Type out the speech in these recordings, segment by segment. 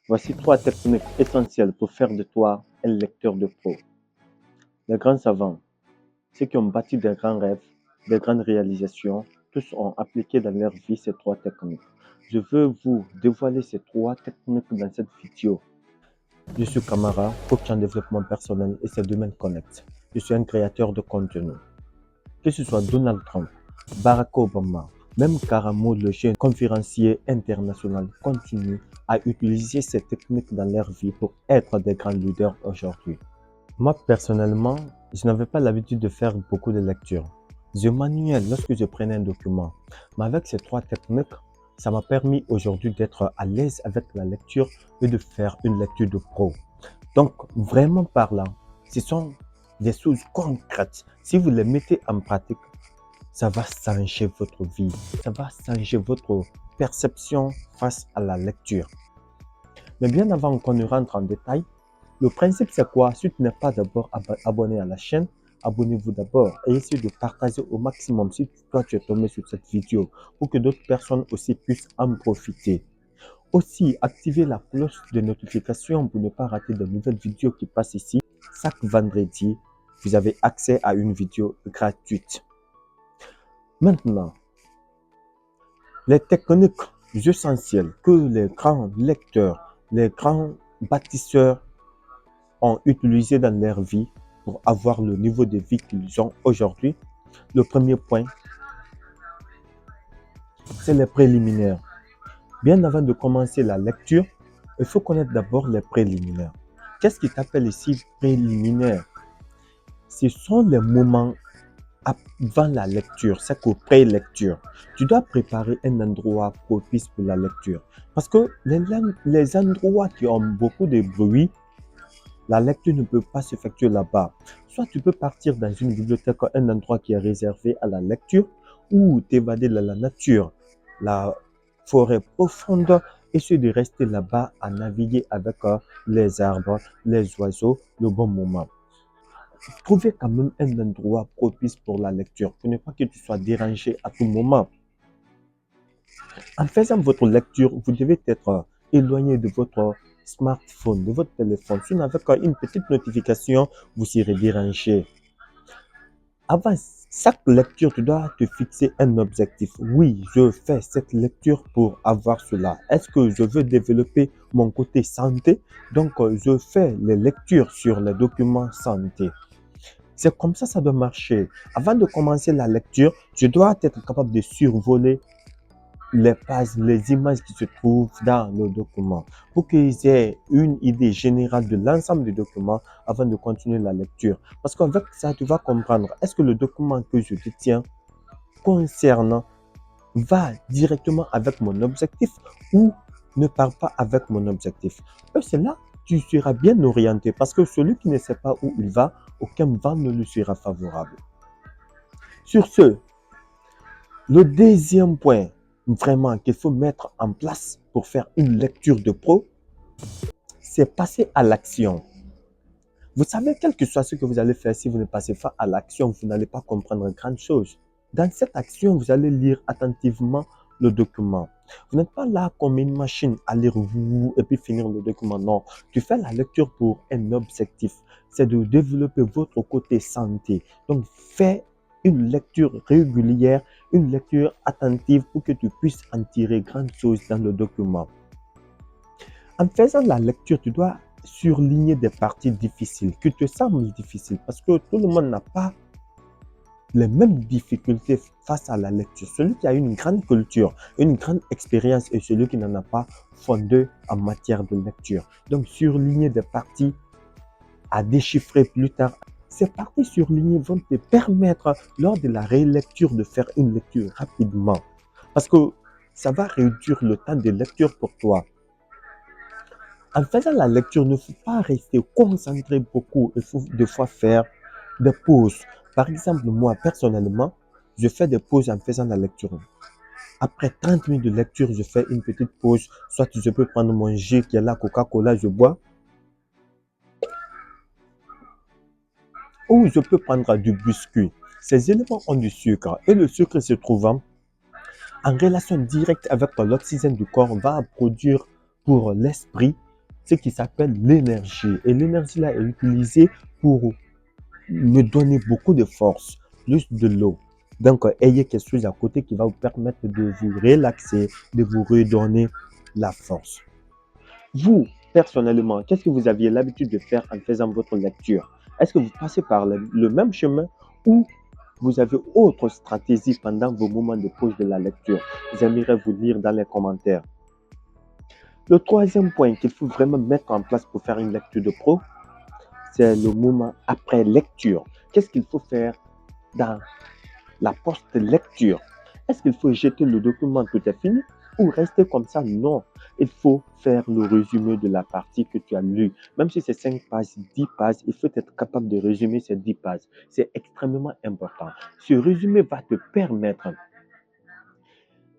Voici 3 techniques essentielles pour faire de toi un lecteur de pro. Les grands savants, ceux qui ont bâti des grands rêves, des grandes réalisations, tous ont appliqué dans leur vie ces 3 techniques. Je veux vous dévoiler ces 3 techniques dans cette vidéo. Je suis Kamara, coach en développement personnel et c'est Domaine Connect. Je suis un créateur de contenu. Que ce soit Donald Trump, Barack Obama, même Karamo, le jeune conférencier international, continue à utiliser ces techniques dans leur vie pour être des grands leaders aujourd'hui. Moi, personnellement, je n'avais pas l'habitude de faire beaucoup de lectures. Je manuel lorsque je prenais un document. Mais avec ces 3 techniques, ça m'a permis aujourd'hui d'être à l'aise avec la lecture et de faire une lecture de pro. Donc, vraiment parlant, ce sont des choses concrètes. Si vous les mettez en pratique, ça va changer votre vie. Ça va changer votre perception face à la lecture. Mais bien avant qu'on ne rentre en détail, le principe c'est quoi? Si tu n'es pas d'abord abonné à la chaîne, abonnez-vous d'abord et essayez de partager au maximum si toi tu es tombé sur cette vidéo pour que d'autres personnes aussi puissent en profiter. Aussi, activez la cloche de notification pour ne pas rater de nouvelles vidéos qui passent ici. Chaque vendredi, vous avez accès à une vidéo gratuite. Maintenant, les techniques essentielles que les grands lecteurs, les grands bâtisseurs ont utilisées dans leur vie pour avoir le niveau de vie qu'ils ont aujourd'hui. Le premier point, c'est les préliminaires. Bien avant de commencer la lecture, il faut connaître d'abord les préliminaires. Qu'est-ce qui t'appelle ici préliminaire? Ce sont les moments avant la lecture, c'est qu'au pré-lecture. Tu dois préparer un endroit propice pour la lecture. Parce que les endroits qui ont beaucoup de bruit, la lecture ne peut pas s'effectuer là-bas. Soit tu peux partir dans une bibliothèque, un endroit qui est réservé à la lecture, ou t'évader dans la nature, la forêt profonde, essayer de rester là-bas à naviguer avec les arbres, les oiseaux, le bon moment. Trouvez quand même un endroit propice pour la lecture, pour ne pas que tu sois dérangé à tout moment. En faisant votre lecture, vous devez être éloigné de votre smartphone, de votre téléphone. Sinon, avec une petite notification, vous serez dérangé. Avant chaque lecture, tu dois te fixer un objectif. Oui, je fais cette lecture pour avoir cela. Est-ce que je veux développer mon côté santé? Donc, je fais les lectures sur les documents santé. C'est comme ça doit marcher. Avant de commencer la lecture, je dois être capable de survoler les pages, les images qui se trouvent dans le document pour qu'ils aient une idée générale de l'ensemble du document avant de continuer la lecture. Parce qu'avec ça, tu vas comprendre, est-ce que le document que je détiens va directement avec mon objectif ou ne part pas avec mon objectif. Et c'est là tu seras bien orienté parce que celui qui ne sait pas où il va, aucun vent ne lui sera favorable. Sur ce, le deuxième point vraiment qu'il faut mettre en place pour faire une lecture de pro, c'est passer à l'action. Vous savez, quel que soit ce que vous allez faire, si vous ne passez pas à l'action, vous n'allez pas comprendre grand chose. Dans cette action, vous allez lire attentivement le document. Vous n'êtes pas là comme une machine à lire et puis finir le document. Non, tu fais la lecture pour un objectif. C'est de développer votre côté santé. Donc, fais une lecture régulière, une lecture attentive pour que tu puisses en tirer grandes choses dans le document. En faisant la lecture, tu dois surligner des parties difficiles, qui te semblent difficiles, parce que tout le monde n'a pas les mêmes difficultés face à la lecture. Celui qui a une grande culture, une grande expérience et celui qui n'en a pas fondé en matière de lecture. Donc, surligner des parties à déchiffrer plus tard. Ces parties surlignées vont te permettre, lors de la rélecture, de faire une lecture rapidement. Parce que ça va réduire le temps de lecture pour toi. En faisant la lecture, il ne faut pas rester concentré beaucoup. Il faut des fois faire des pauses. Par exemple, moi, personnellement, je fais des pauses en faisant la lecture. Après 30 minutes de lecture, je fais une petite pause. Soit je peux prendre mon jus qui est là, Coca-Cola, je bois. Ou je peux prendre du biscuit. Ces éléments ont du sucre. Et le sucre se trouvant en relation directe avec l'oxygène du corps va produire pour l'esprit ce qui s'appelle l'énergie. Et l'énergie là est utilisée pour me donner beaucoup de force, plus de l'eau. Donc, ayez quelque chose à côté qui va vous permettre de vous relaxer, de vous redonner la force. Vous, personnellement, qu'est-ce que vous aviez l'habitude de faire en faisant votre lecture? Est-ce que vous passez par le même chemin ou vous avez autre stratégie pendant vos moments de pause de la lecture? J'aimerais vous lire dans les commentaires. Le troisième point qu'il faut vraiment mettre en place pour faire une lecture de pro, c'est le moment après lecture. Qu'est-ce qu'il faut faire dans la post-lecture? Est-ce qu'il faut jeter le document tout est fini ou rester comme ça? Non. Il faut faire le résumé de la partie que tu as lue. Même si c'est 5 pages, 10 pages, il faut être capable de résumer ces 10 pages. C'est extrêmement important. Ce résumé va te permettre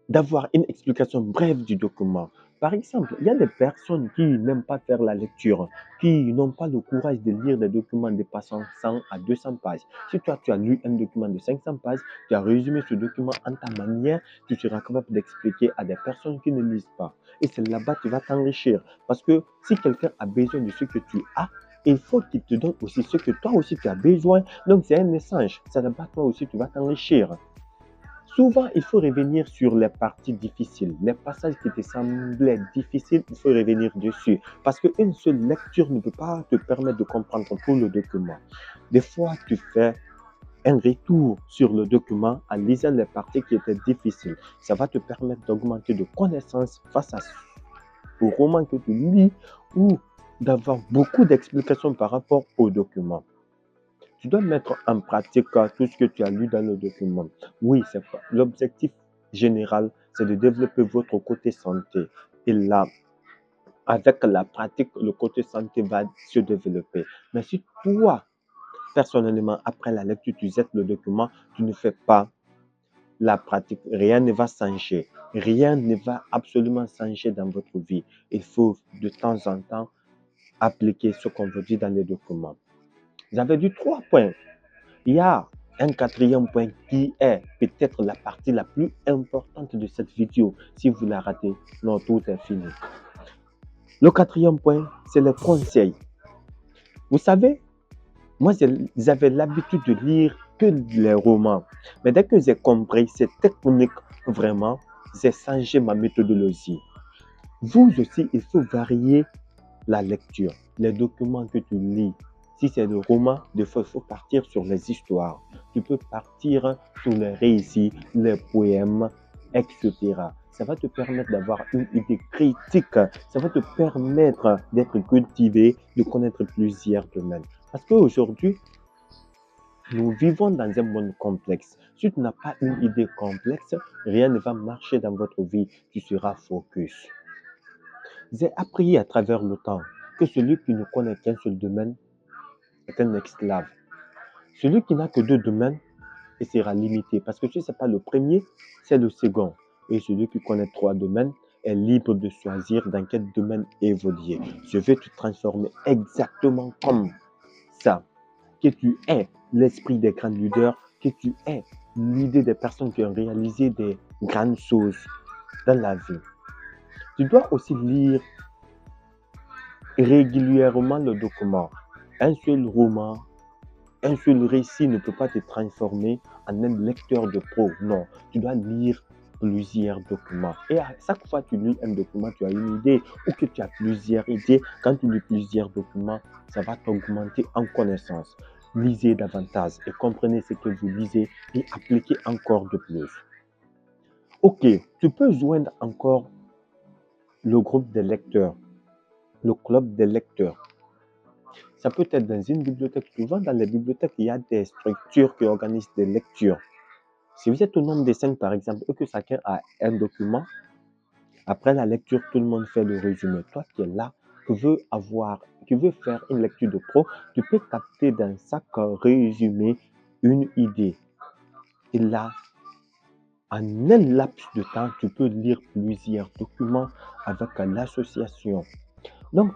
d'avoir une explication brève du document. Par exemple, il y a des personnes qui n'aiment pas faire la lecture, qui n'ont pas le courage de lire des documents dépassant 100 à 200 pages. Si toi, tu as lu un document de 500 pages, tu as résumé ce document en ta manière, tu seras capable d'expliquer à des personnes qui ne lisent pas. Et c'est là-bas que tu vas t'enrichir. Parce que si quelqu'un a besoin de ce que tu as, il faut qu'il te donne aussi ce que toi aussi tu as besoin. Donc, c'est un échange. C'est là-bas toi aussi tu vas t'enrichir. Souvent, il faut revenir sur les parties difficiles. Les passages qui te semblaient difficiles, il faut revenir dessus. Parce qu'une seule lecture ne peut pas te permettre de comprendre tout le document. Des fois, tu fais un retour sur le document en lisant les parties qui étaient difficiles. Ça va te permettre d'augmenter de connaissances face au roman que tu lis ou d'avoir beaucoup d'explications par rapport au document. Tu dois mettre en pratique tout ce que tu as lu dans le document. Oui, c'est pas. L'objectif général, c'est de développer votre côté santé. Et là, avec la pratique, le côté santé va se développer. Mais si toi, personnellement, après la lecture, tu jettes le document, tu ne fais pas la pratique, rien ne va changer. Rien ne va absolument changer dans votre vie. Il faut de temps en temps appliquer ce qu'on vous dit dans les documents. J'avais dit 3 points. Il y a un quatrième point qui est peut-être la partie la plus importante de cette vidéo. Si vous la ratez, non, tout est fini. Le quatrième point, c'est le conseil. Vous savez, moi, j'avais l'habitude de lire que les romans. Mais dès que j'ai compris ces techniques, vraiment, j'ai changé ma méthodologie. Vous aussi, il faut varier la lecture, les documents que tu lis. Si c'est le roman, des fois, il faut partir sur les histoires. Tu peux partir sur les récits, les poèmes, etc. Ça va te permettre d'avoir une idée critique. Ça va te permettre d'être cultivé, de connaître plusieurs domaines. Parce qu'aujourd'hui, nous vivons dans un monde complexe. Si tu n'as pas une idée complexe, rien ne va marcher dans votre vie. Tu seras focus. J'ai appris à travers le temps que celui qui ne connaît qu'un seul domaine est un esclave. Celui qui n'a que 2 domaines, il sera limité. Parce que si ce n'est pas le premier, c'est le second. Et celui qui connaît 3 domaines est libre de choisir dans quel domaine évoluer. Je vais te transformer exactement comme ça. Que tu aies l'esprit des grands leaders, que tu aies l'idée des personnes qui ont réalisé des grandes choses dans la vie. Tu dois aussi lire régulièrement le document. Un seul roman, un seul récit ne peut pas te transformer en un lecteur de pro. Non, tu dois lire plusieurs documents. Et à chaque fois que tu lis un document, tu as une idée ou que tu as plusieurs idées. Quand tu lis plusieurs documents, ça va t'augmenter en connaissance. Lisez davantage et comprenez ce que vous lisez et appliquez encore de plus. Ok, tu peux joindre encore le groupe des lecteurs, le club des lecteurs. Ça peut être dans une bibliothèque. Souvent, dans les bibliothèques, il y a des structures qui organisent des lectures. Si vous êtes au nombre de 5, par exemple, et que chacun a un document, après la lecture, tout le monde fait le résumé. Toi qui es là, qui veux faire une lecture de pro, tu peux capter dans chaque résumé une idée. Et là, en un laps de temps, tu peux lire plusieurs documents avec l'association. Donc,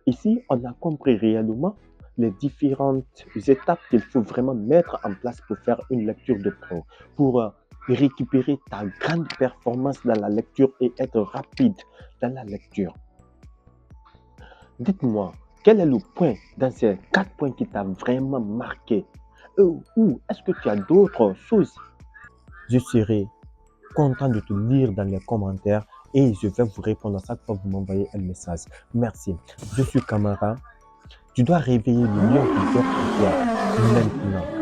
ici, on a compris réellement les différentes étapes qu'il faut vraiment mettre en place pour faire une lecture de pro, pour récupérer ta grande performance dans la lecture et être rapide dans la lecture. Dites-moi, quel est le point dans ces 4 points qui t'a vraiment marqué? Ou est-ce que tu as d'autres choses? Je serai content de te lire dans les commentaires et je vais vous répondre à chaque fois que vous m'envoyez un message. Merci. Je suis Camara. Tu dois réveiller le lion qui dort en toi maintenant.